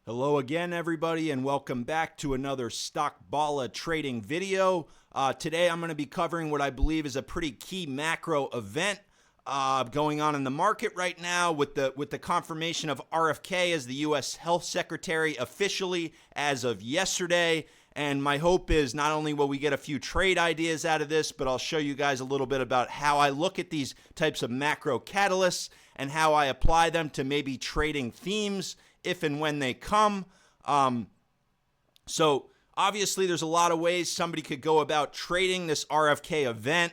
Hello again, everybody, and welcome back to another Stock Bala trading video. Today, I'm going to be covering what I believe is a pretty key macro event going on in the market right now with the confirmation of RFK as the U.S. Health Secretary officially as of yesterday. And my hope is not only will we get a few trade ideas out of this, but I'll show you guys a little bit about how I look at these types of macro catalysts and how I apply them to maybe trading themes if and when they come. So obviously there's a lot of ways somebody could go about trading this RFK event.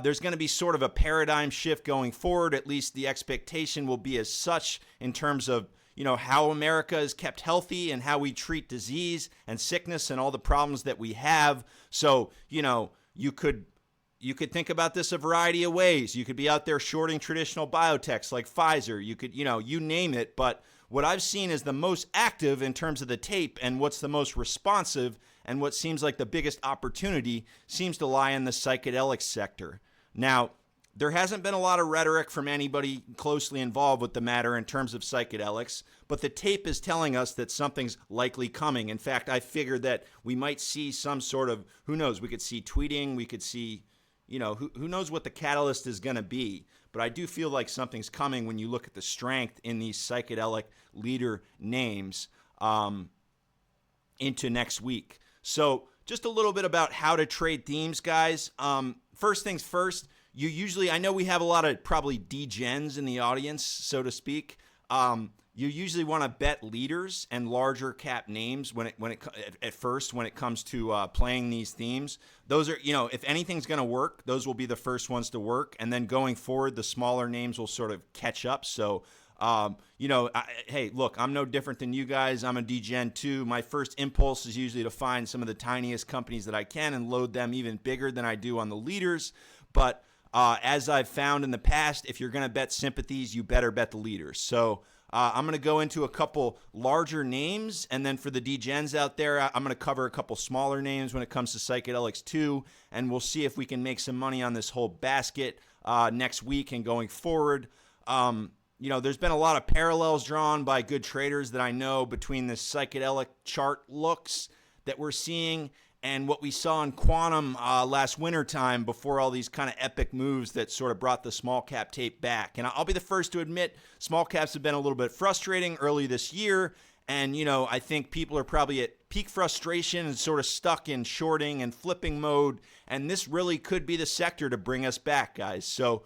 There's going to be sort of a paradigm shift going forward. At least the expectation will be as such in terms of, how America is kept healthy and how we treat disease and sickness and all the problems that we have. So, you could think about this a variety of ways. You could be out there shorting traditional biotechs like Pfizer. You could, you name it. But what I've seen is the most active in terms of the tape and what's the most responsive and what seems like the biggest opportunity seems to lie in the psychedelics sector. Now, there hasn't been a lot of rhetoric from anybody closely involved with the matter in terms of psychedelics, but the tape is telling us that something's likely coming. In fact, I figured that we might see some sort of, who knows, we could see tweeting, we could see, who knows what the catalyst is going to be. But I do feel like something's coming when you look at the strength in these psychedelic leader names into next week. So just a little bit about how to trade themes, guys. First things first, I know we have a lot of probably degens in the audience, so to speak. You usually want to bet leaders and larger cap names when it comes to playing these themes. Those are, if anything's going to work, those will be the first ones to work. And then going forward, the smaller names will sort of catch up. So, hey, look, I'm no different than you guys. I'm a degen too. My first impulse is usually to find some of the tiniest companies that I can and load them even bigger than I do on the leaders. But as I've found in the past, if you're going to bet sympathies, you better bet the leaders. So I'm going to go into a couple larger names, and then for the degens out there, I'm going to cover a couple smaller names when it comes to psychedelics too, and we'll see if we can make some money on this whole basket next week and going forward. There's been a lot of parallels drawn by good traders that I know between the psychedelic chart looks that we're seeing and what we saw in quantum last winter time before all these kind of epic moves that sort of brought the small cap tape back. And I'll be the first to admit small caps have been a little bit frustrating early this year. And, I think people are probably at peak frustration and sort of stuck in shorting and flipping mode. And this really could be the sector to bring us back, guys. So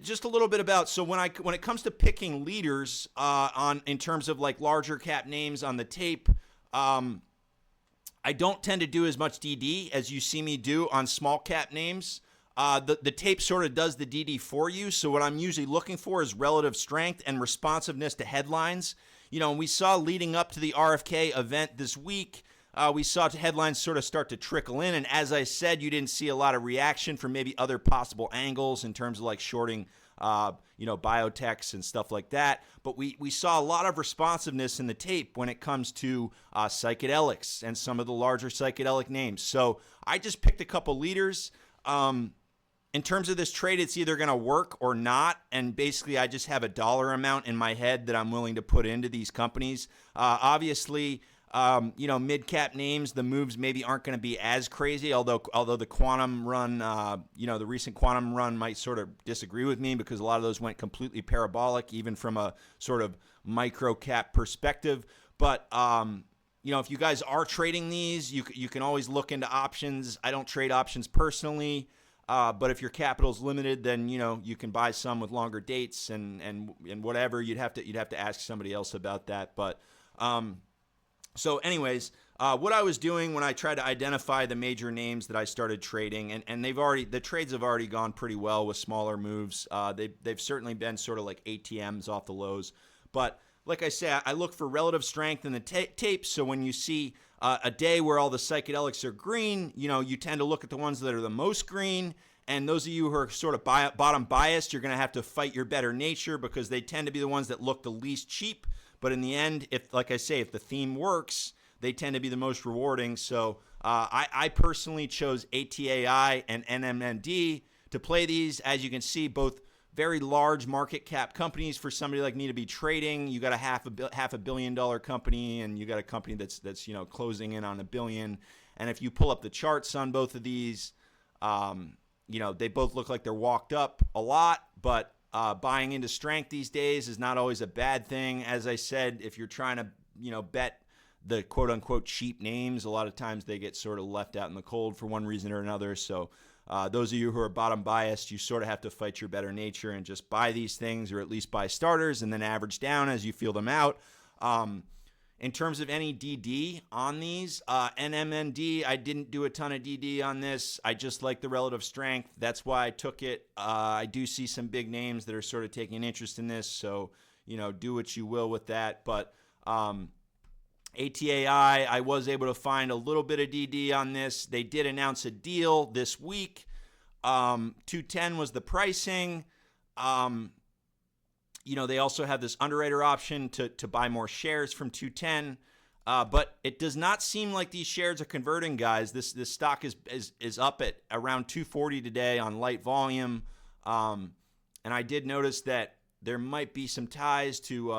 just a little bit about, so when it comes to picking leaders in terms of like larger cap names on the tape, I don't tend to do as much DD as you see me do on small cap names. The tape sort of does the DD for you. So what I'm usually looking for is relative strength and responsiveness to headlines. And we saw leading up to the RFK event this week, we saw headlines sort of start to trickle in. And as I said, you didn't see a lot of reaction from maybe other possible angles in terms of like shorting biotechs and stuff like that. But we saw a lot of responsiveness in the tape when it comes to psychedelics and some of the larger psychedelic names. So I just picked a couple leaders. In terms of this trade, it's either going to work or not. And basically, I just have a dollar amount in my head that I'm willing to put into these companies. Obviously, mid-cap names, the moves maybe aren't going to be as crazy, although the quantum run, the recent quantum run might sort of disagree with me because a lot of those went completely parabolic, even from a sort of micro-cap perspective. But, if you guys are trading these, you can always look into options. I don't trade options personally, but if your capital is limited, then, you can buy some with longer dates and whatever. You'd have to ask somebody else about that. But, so anyways, what I was doing when I tried to identify the major names that I started trading, and the trades have already gone pretty well with smaller moves. They've certainly been sort of like ATMs off the lows. But like I say, I look for relative strength in the tape. So when you see a day where all the psychedelics are green, you tend to look at the ones that are the most green. And those of you who are sort of bottom biased, you're going to have to fight your better nature because they tend to be the ones that look the least cheap. But in the end, if the theme works, they tend to be the most rewarding. So I personally chose ATAI and Mnmd to play these. As you can see, both very large market cap companies for somebody like me to be trading. You got a half a billion dollar company, and you got a company that's closing in on $1 billion. And if you pull up the charts on both of these, they both look like they're walked up a lot, but buying into strength these days is not always a bad thing. As I said, if you're trying to, bet the quote unquote cheap names, a lot of times they get sort of left out in the cold for one reason or another. So those of you who are bottom biased, you sort of have to fight your better nature and just buy these things, or at least buy starters and then average down as you feel them out. In terms of any DD on these, Mnmd, I didn't do a ton of DD on this. I just like the relative strength. That's why I took it. I do see some big names that are sort of taking an interest in this, so do what you will with that. But Atai, I was able to find a little bit of DD on this. They did announce a deal this week. 210 was the pricing. They also have this underwriter option to buy more shares from 210. But it does not seem like these shares are converting, guys. This stock is up at around 240 today on light volume. And I did notice that there might be some ties to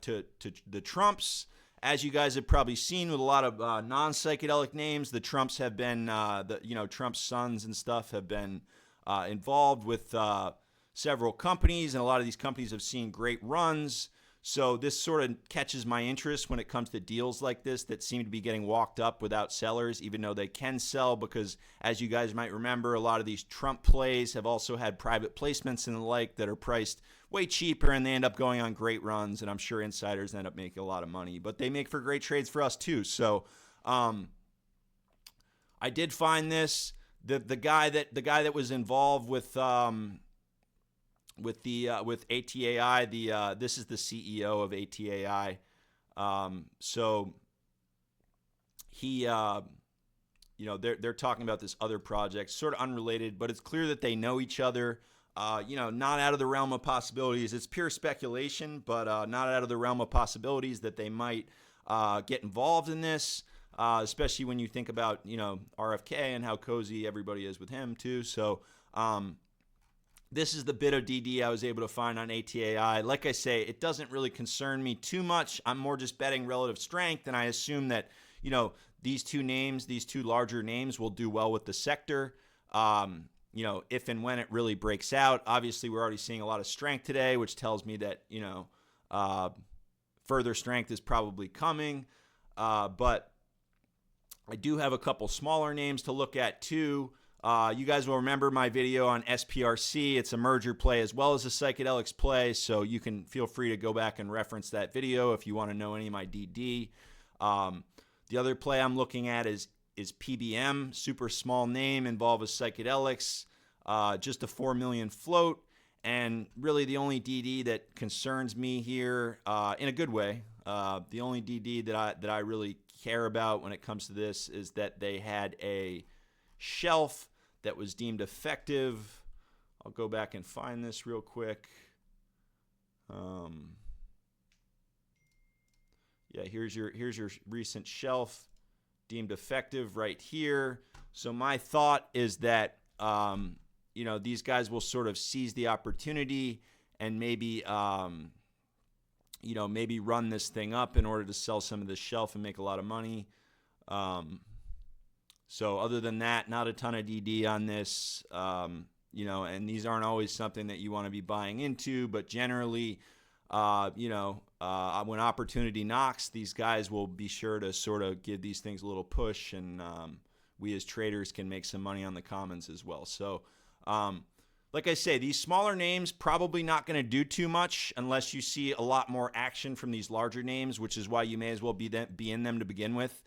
the Trumps. As you guys have probably seen with a lot of non-psychedelic names, the Trumps have been, Trump's sons and stuff have been involved with several companies, and a lot of these companies have seen great runs. So this sort of catches my interest when it comes to deals like this that seem to be getting walked up without sellers, even though they can sell, because as you guys might remember, a lot of these Trump plays have also had private placements and the like that are priced way cheaper, and they end up going on great runs, and I'm sure insiders end up making a lot of money, but they make for great trades for us too. So I did find this. The guy that was involved with Atai, this is the CEO of Atai. So he, they're talking about this other project, sort of unrelated, but it's clear that they know each other. Not out of the realm of possibilities. It's pure speculation, but not out of the realm of possibilities that they might get involved in this, especially when you think about, RFK and how cozy everybody is with him too. So this is the bit of DD I was able to find on Atai. Like I say, it doesn't really concern me too much. I'm more just betting relative strength, and I assume that, these two larger names will do well with the sector. If and when it really breaks out. Obviously, we're already seeing a lot of strength today, which tells me that, further strength is probably coming. But I do have a couple smaller names to look at too. You guys will remember my video on Sprc. It's a merger play as well as a psychedelics play, so you can feel free to go back and reference that video if you want to know any of my DD. The other play I'm looking at is PBM, super small name, involved with psychedelics, just a 4 million float, and really the only DD that concerns me here, in a good way, the only DD that I really care about when it comes to this is that they had a shelf that was deemed effective. I'll go back and find this real quick. Here's your recent shelf deemed effective right here. So my thought is that these guys will sort of seize the opportunity and maybe maybe run this thing up in order to sell some of this shelf and make a lot of money. So other than that, not a ton of DD on this, and these aren't always something that you want to be buying into, but generally, when opportunity knocks, these guys will be sure to sort of give these things a little push, and we as traders can make some money on the commons as well. So, like I say, these smaller names probably not going to do too much unless you see a lot more action from these larger names, which is why you may as well be in them to begin with.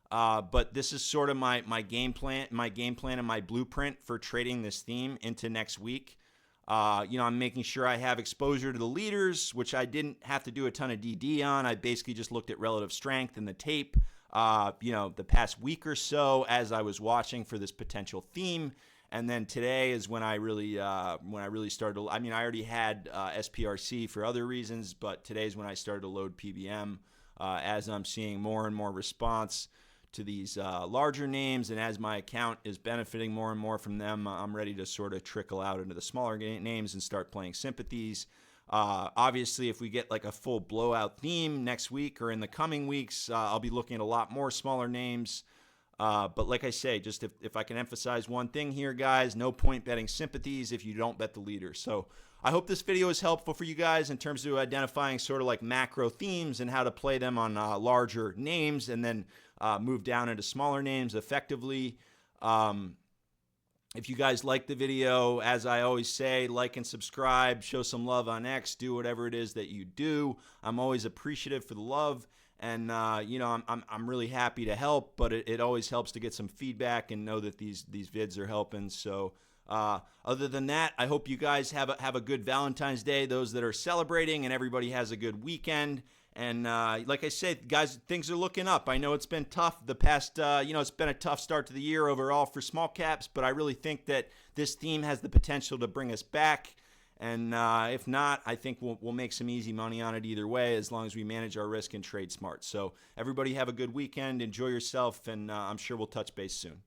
But this is sort of my game plan and my blueprint for trading this theme into next week. I'm making sure I have exposure to the leaders, which I didn't have to do a ton of DD on. I basically just looked at relative strength in the tape, the past week or so as I was watching for this potential theme. And then today is when I really started to, I already had SPRC for other reasons, but today is when I started to load PBM as I'm seeing more and more response to these larger names, and as my account is benefiting more and more from them, I'm ready to sort of trickle out into the smaller names and start playing sympathies. Obviously, if we get like a full blowout theme next week or in the coming weeks, I'll be looking at a lot more smaller names. But like I say, just if I can emphasize one thing here, guys, no point betting sympathies if you don't bet the leader. So I hope this video is helpful for you guys in terms of identifying sort of like macro themes and how to play them on larger names, and then move down into smaller names effectively. If you guys like the video, as I always say, like and subscribe, show some love on X, do whatever it is that you do. I'm always appreciative for the love, and you know, I'm really happy to help, but it always helps to get some feedback and know that these vids are helping. So other than that, I hope you guys have a good Valentine's Day, those that are celebrating, and everybody has a good weekend. And like I said, guys, things are looking up. I know it's been tough the past, it's been a tough start to the year overall for small caps, but I really think that this theme has the potential to bring us back. And if not, I think we'll make some easy money on it either way, as long as we manage our risk and trade smart. So everybody have a good weekend, enjoy yourself, and I'm sure we'll touch base soon.